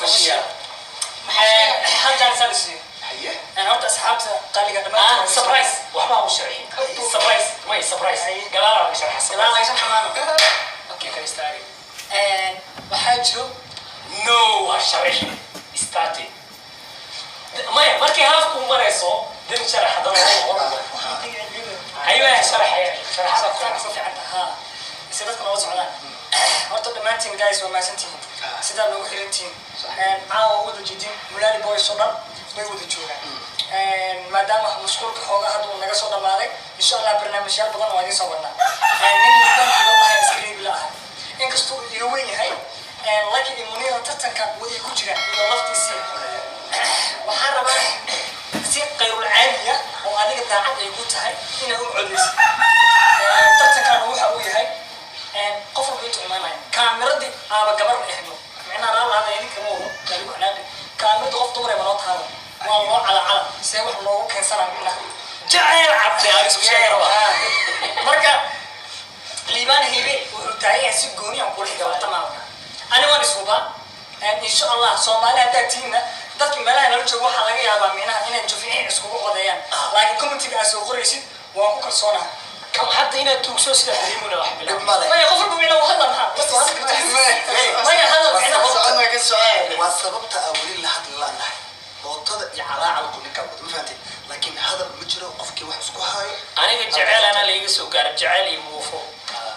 ماشي حاجة عن سالسي هيا أنا قلت أصحابته قال لي قدام سبرايز وحبا مشرحين سبرايز ما سبرايز قال لي شرح قال لي شرح معنا اوكي كان يستعري وحاجه نو شرح استاتي ما مركي هافكم مريسو دم شرح هذا ايوه شرح صفي عنها سيدتكم لو سعودان horta dhammaantiin guys waa maasantihiin sidaa loogu xirantiin caawa wada jeedin Mulaali Boye soo dhan way wada joogaan maadaama mashquulka xoogaa hadda uu naga soo dhamaaday insha Allah barnaamijyaal badan oo idin soo wadnaa nin nidaamka wallahi iskariib la ah inkastoo uu weyn yahay laakiin Muniir tartanka way ku jiraan iyo laftiisa waxaan rabaa si qeyrul caadiya oo adiga daacad ay ku tahay inaad u codeyso tartankan waxa uu yahay قفل بيت عمانة كاميرا دي قبر إحنا معنا رأى هذا يعني كموه قالوا إحنا كاميرا تقف دوري مناط هذا والله على سوى الله كان سنة منه جعل عبد هاي سوشيال مركا ليبان هيبي وتاعي سجوني أو كل حاجة تمام أنا وانا سوبا إن شاء الله صومالي هذا تيمنا dadki meelaha nala joogo waxa laga yaabaa meelaha inay jufin isku qodayaan laakiin community-ga soo qoraysid waa ku kalsoonahay كم حتى هنا توكسو سيدا حريمونا واحد بلا ما يغفر بمينا وهلا معها بس ما يهلا معنا سؤالنا كالسؤال والسببت أولي لحد الله نحن بوطد يعراء على كل كابد ما فهمتي لكن هذا المجرى قفكي واحد سكو هاي أنا جعل أنا اللي يقصو قارب جعل يموفو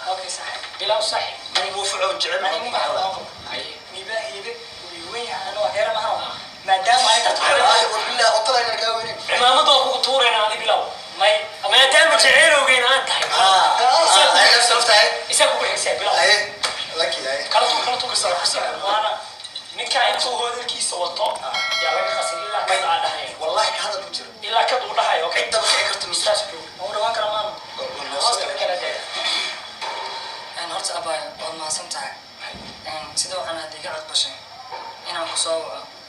أوكي صحيح بلا صحيح من يموفو عود جعل أنا مو معه نيبا هيبك ويوين أنا وغير معه ما دام أنا تطور والله أطلع إنك أولين ما مضوا كتور أنا هذه بلاو ما دام جعله وين أنت هاي نفس الفتاة يسافر بالحساب بلا هاي لكن هاي كلتو كسر وانا ninka intuu hoodalkiisa wato yaa laga qasin ilaa ka dhahay wallahi ka hadal jiro ilaa ka uu dhahay okay inta bixi karto mistaas oo dhawaan kara maan aan horta abay oo ma santahay sida waxaan adiga aqbashay inaan ku soo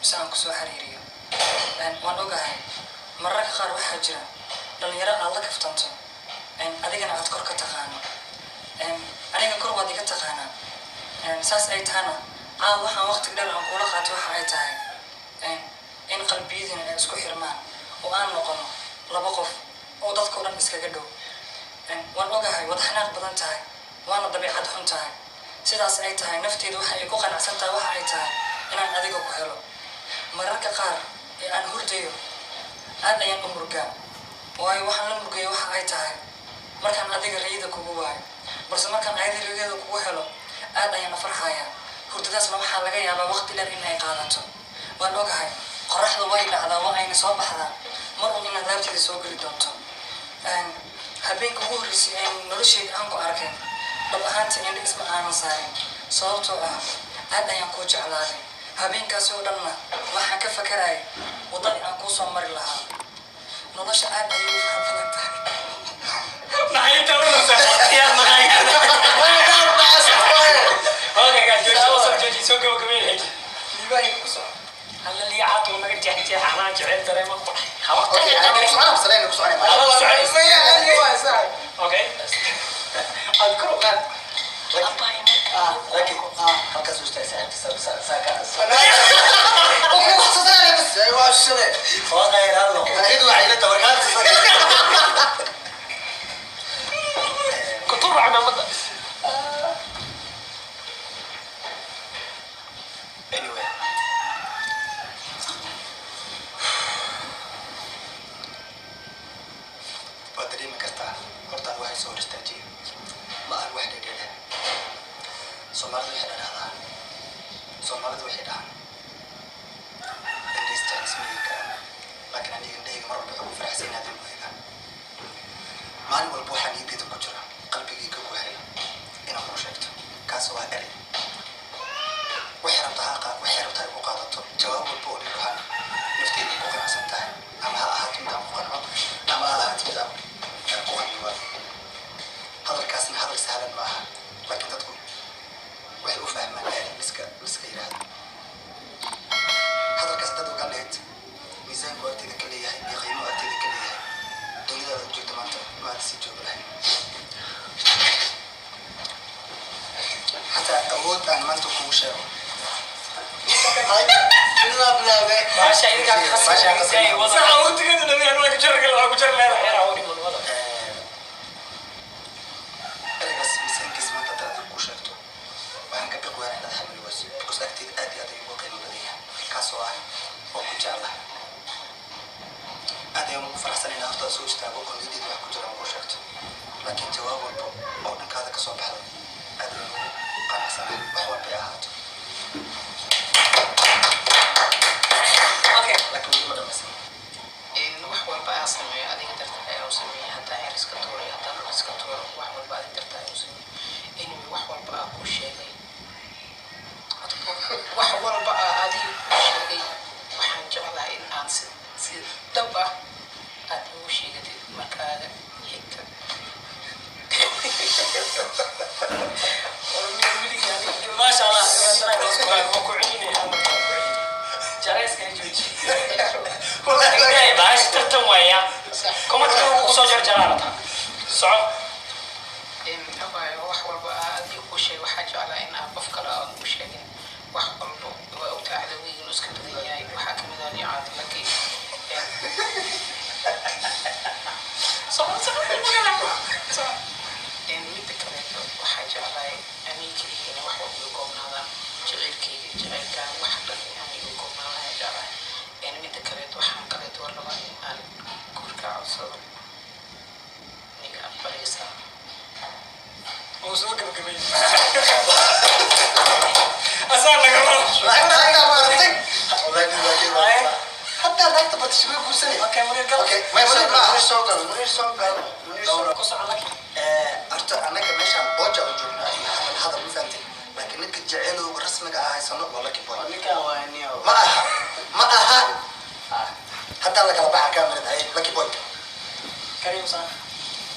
saan ku soo xiriiriyo waan ogahay mararka qaar waxa jira dhalinyaro aad la kaftanto adigana aad kor ka taqaano aniga kor waad iga taqaanaa saas ay taana waxaan waqti dheer aan kula qaato waxa ay tahay in qalbiyadina ay isku xirmaan oo aan noqono laba qof oo dadka oo dhan iskaga dhow waan ogahay wada xanaaq badan tahay waana dabeecad xun tahay sidaas ay tahay nafteedu waxa ay ku qanacsan tahay waxa ay tahay inaan adiga ku helo mararka qaar ee aan hurdayo aad ayaan u murgaa waayo waxaan la murgayo waxa ay tahay markaan adiga riyada kugu waayo balse markaan adiga riyada kugu helo aad ayaan farxayaa hurdadaasna waxaa laga yaabaa waqti dheer in ay qaadato waan ogahay qorraxdu way dhacdaa waa ayna soo baxdaa mar un inaad laabteeda soo geli doonto habeenka ugu horreysay aan noloshayda aan ku arkay dhab ahaantii indha isma aanan saarin sababtoo ah aad ayaan kuu jeclaaday habeenkaasi oo dhanna waxaan ka fakarayay waddadii aan kuu soo mari lahaa nolosha aad ayay u fara badan tahay maxay taruunaysaa waqtiyaad okay guys jooji soo gabagabeeyay liibaahay ku soo هلا LiiCaato naga jeexjeex anaa jecel dareemo ku اوكي انا سؤال سلام سؤال okay اذكر قال لكن halkaas u istaagsan saaka اوكي وحصلنا بس ايوه الشباب والله يلا اكيد وعيله تبركات كنت روح عمامة anyway بدري ما كرتا horta waxay soo istaajiyeen ma aan wax dhigay Soomaalidu waxay dhahdaan Soomaalidu waxay dhahaan indistaan ismiga laakiin aniga indhayga mar walba ugu faraxsan hadii uu eega maalin walba waxaan niyadeeda ku jira qalbigayga ku haya inaan ku sheegto kaas waa eray waxay rabtaa ugu qaadato jawaab walba oo dhahan nafteeda ku qanacsan tahay ama ha ahaato mid aan ku qanco ama ha ahaato mid aan ku qanco hadalkaasna hadal sahlan maaha laakiin dadku waxay u fahmaan liska yiraahdo hadalkaas dad uga leed miisaanku artida ka leeyahay iyo qiimo artida ka leeyahay dunida joogta maanta si jooga lahayn حتى أود أن ما تكون شيء baasha idinkaa ka khasisay waxa uu tigada nabiga waa ku jargal waa ku jarleeda xeera oo dhiman wada bas misankiis maanta dad ku sheegto waxaan ka biqwaan inaad xamil wasi because active aad iyo aad ayuu qiimo badan yahay kaasoo ah oo ku jeclahay aad ayaan ugu faraxsan inaan horta soo istaago oo niyadeyda wax ku jira aan ku sheegto laakiin jawaab walba oo dhankaada ka soo baxday aad ayaan ugu qanacsanahay wax walba ay ahaato okay laakiin weli ma dhamaysan wax walba aan sameeyo adiga darteed ayaan sameeyay haddaan heer iska tuuray haddaan dhul iska tuuro wax walba adiga darteed ayaan sameeyay anyway wax walba aan ku sheegay wax walba aan adiga ku sheegay waxaan jeclahay in aan si dhab ah aad ugu sheegatid markaaga xigta ما شاء الله جالس كان يجي والله باش تتويا كم تقول صوجر جلالتها صعب إن أبا wax walba aad ku sheeg waxa jeclaa in aan qof kale aan u sheegin wax walba oo uu taacadawiyay inuu iska badan yahay waxa kamid ah LiiCaato laki in mid kale waxa jeclaa amiinka in wax walba u koobnaadaan jaceylka wax dhan amiin u koobnaadaan jeclaa in mid kale waxaan kale door rabaa in aan gurka codsado niga aqbalaysa وصوك بكبير أصلا كمان حتى ذاك تبغى تشوي كوسني أوكي منير قال اوكي ما يقول منير سوق قص عليك أرجع أنا كمان شام بوجا وجونا هذا مو فهمتي لكن إنك جعله ورسمك هاي سنة ولا كيبوي ما أها حتى لك أربعة كاملة هاي لكيبوي كريم صح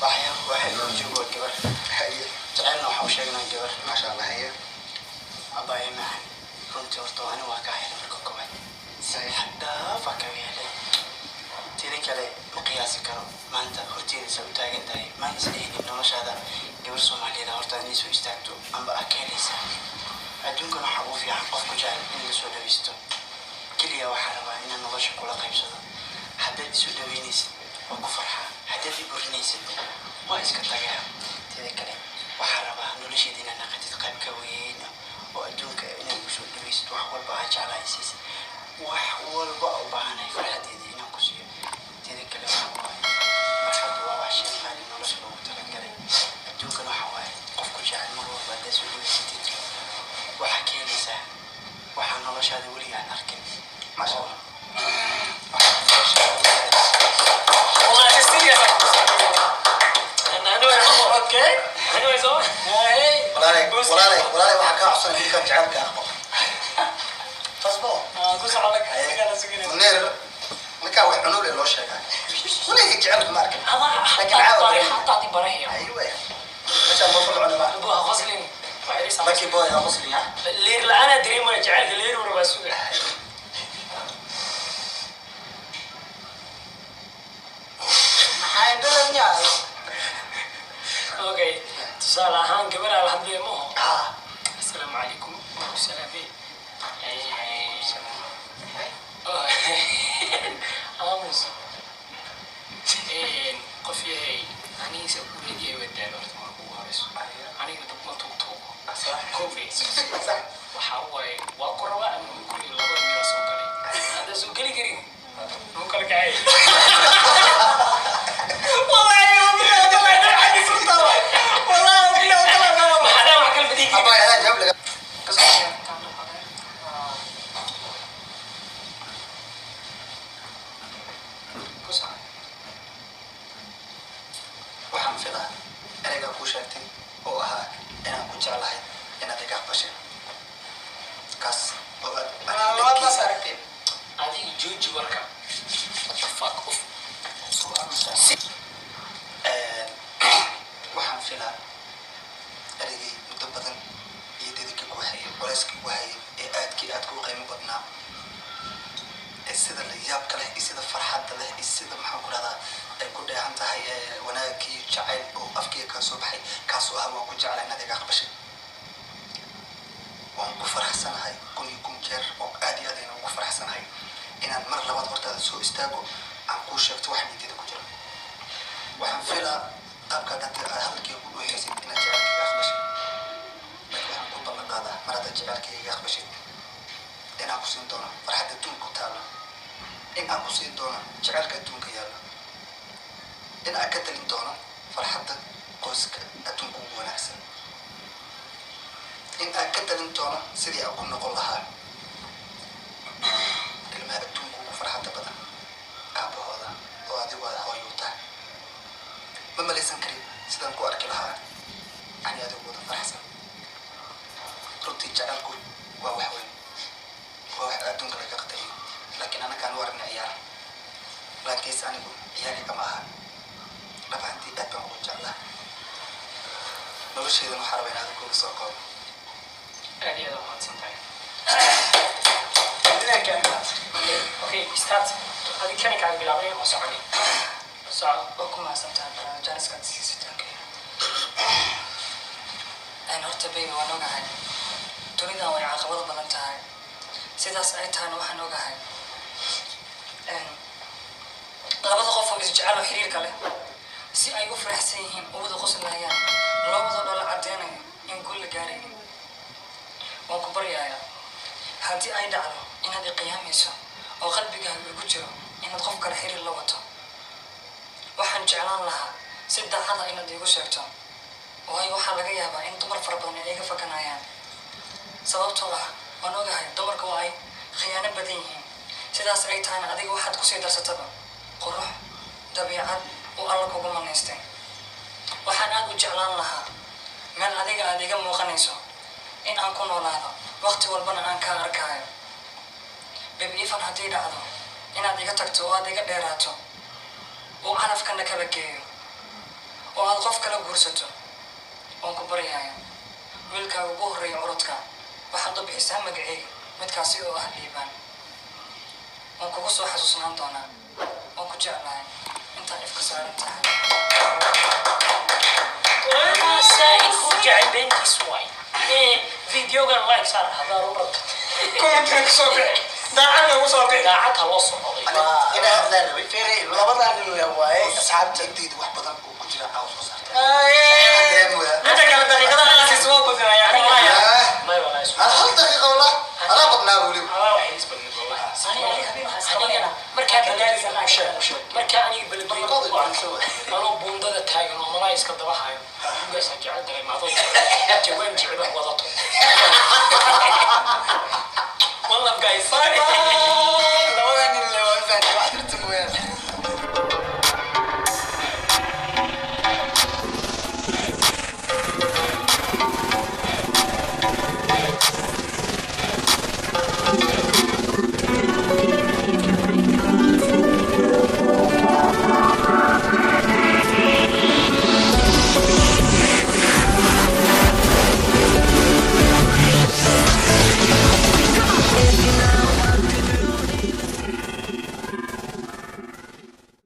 واحد يوجو الجبر حقيقي جعلنا وحوشينا الجبر ما شاء الله هي أباي معي كنت أرتو أنا واقعي لمركوكوات حتى فكري علي تلك علي مقياسي كرو ما أنت هرتيني سويتها قداي ما نسليني إنه مش هذا جبر صومالي ده هرتا نيسو يستاكتو أم بأكل ليسا أدونك نحبو في عن قفك جعل إن سودا بيستو كليا وحروا إن النظر كل قيب صدا حدد سودا بينيس وكفرها حدد برنيس ما إسكتها تلك علي وحروا نولشي دينا نقدت قيب كوين وأدونك إن المشهود بيست وحول بها جعل عيسيس وحول بها فرحتي دينا كسيو تلك علي مرحبا ووحشي مالي نولشي لو تلقلي أدونك نحوال قفك جعل مرور بعد سودا بيستيت وحكي ليسا وحن نولش هذا ولي عن أركن ما شاء الله والله تستيري أنا أوكي أنا يسوي ولا وحكا عصنا اللي كان جعلك أخبر تصبح قص عليك أنا سكيني منير نكا وحنو لي لو شيء ولا يجعلك مارك هذا حطاتي برهي أيوة مشان ما طلعوا على بعض أبوها غسلين لكي بوي يا غسلي ها اللير لا أنا دريم ولا جعلك اللير ولا بسوق هاي دنيا اوكي تصال ahaan gabar alxamdulilah assalaamu calaykum salaamay aamus qof yahay aniisa ku leeyahay wadaan horta marka ugu horeyso aniga dad ma tuugtuugo koofi waxa waaye waa ku rabaa ama guri laba meel soo galay hada soo gali karin muu kala kacay أبا هذا جاب لك waxaan filaa ereyga ku sheegtay oo ahaa inaan ku jeclahay inaad iga aqbashay kaas oo labadaas aragteen adiga jooji warka what the fuck off waxaan filaa ereygay muddo badan iyo dadka ku hayay culayska ku hayay ee aad ku qiimo badnaa ee sida la yaabka leh iyo sida farxadda leh iyo sida maxaan ku dhahdaa ay ku dheehan tahay wanaagii jacayl oo afkiga kaa soo baxay kaasoo ah waan ku jeclaa inaad iga aqbashay waan ku faraxsanahay kun iyo kun jeer oo aad iyo mar labaad hortaada soo istaago aan kuu sheegto wax niyadeeda ku jira waxaan filaa qaabkaad hadda hadalkii ku dhuuxaysid inaad jecelkayga aqbashid laakiin waxaan ku ballan qaadaa mar haddaad jecelkayga aqbashid inaan ku siin doono farxad adduunka ku taalla in aan ku siin doono jecelka adduunka yaalla in aan ka talin doono farxadda qoyska adduunka ugu wanaagsan in aan ka talin doono sidii aan ku noqon lahaa ilmaha adduunka ugu farxadda badan aabahooda oo adigu aad hooyo u tahay ma malaysan karin sidaan ku arki lahaa ani adigu wada faraxsan runtii jecelku waa wax weyn waa wax adduunka laga qadariyo laakiin anagaan u aragna ciyaar laakiinse anigu ciyaari kama aha dhab hantii aad baan ugu jeclaa noloshaydan waxaa raba in adigu uga soo koobo aad iyo aad u mahadsan tahay okay start adi kani kaaga bilaabay oo soconi soco oo ku mahadsantahay jaaniskaad siisitaanka horta baby waan ogahay dunidan way caqabado badan tahay sidaas ay tahayna waxaan ogahay labada qof oo isjecel oo xiriirka leh si ay u faraxsan yihiin oo wada qoslayaan loo wada dhoola caddeynayo in guul la gaaraynin waan ku baryayaa haddii ay dhacdo inaad iqiyaamayso oo qalbigaaga igu jiro inaad qof kale xiriir la wato waxaan jeclaan lahaa si daacada inaad iigu sheegto waayo waxaa laga yaabaa in dumar fara badan ay iga fakanayaan sababtoo ah waan ogahay dumarka waa ay khiyaano badan yihiin sidaas ay tahayna adiga waxaad kusii darsataba qurux dabiicad uu alla kugu manaystay waxaan aad u jeclaan lahaa meel adiga aad iga muuqanayso in aan ku noolaado waqti walbana aan kaa arkaayo baby ifan haddii dhacdo inaad iga tagto oo aad iga dheeraato oo calafkana kala geeyo oo aad qof kala guursato waan ku baryaya wiilkaaga ugu horreeya orodka waxaad u bixisaa magaceyga midkaasi oo ah liibaan waan kugu soo xasuusnaan doonaa waan ku jeclahay intaan ifka saaran tahay سائل جعل بنتي سواي فيديو قال لايك صار هذا ربط كنت كسوبي داعنا وصوبي داعتها وصل إلى هذا الفيري لبضع الواي أصحاب جديد wax badan oo ku jira caaw soo saartay أنت كانت دقيقة أنا سيسوق فيها يعني ما يبغى يسوق أنا هل دقيقة ولا أنا قبنا ولي واحد يسبق والله marka aniga balbal anoo buundada taagan oo malaa iska daba hayo ugaas jecel dareemaado jawaan jecel wax wadato والله guys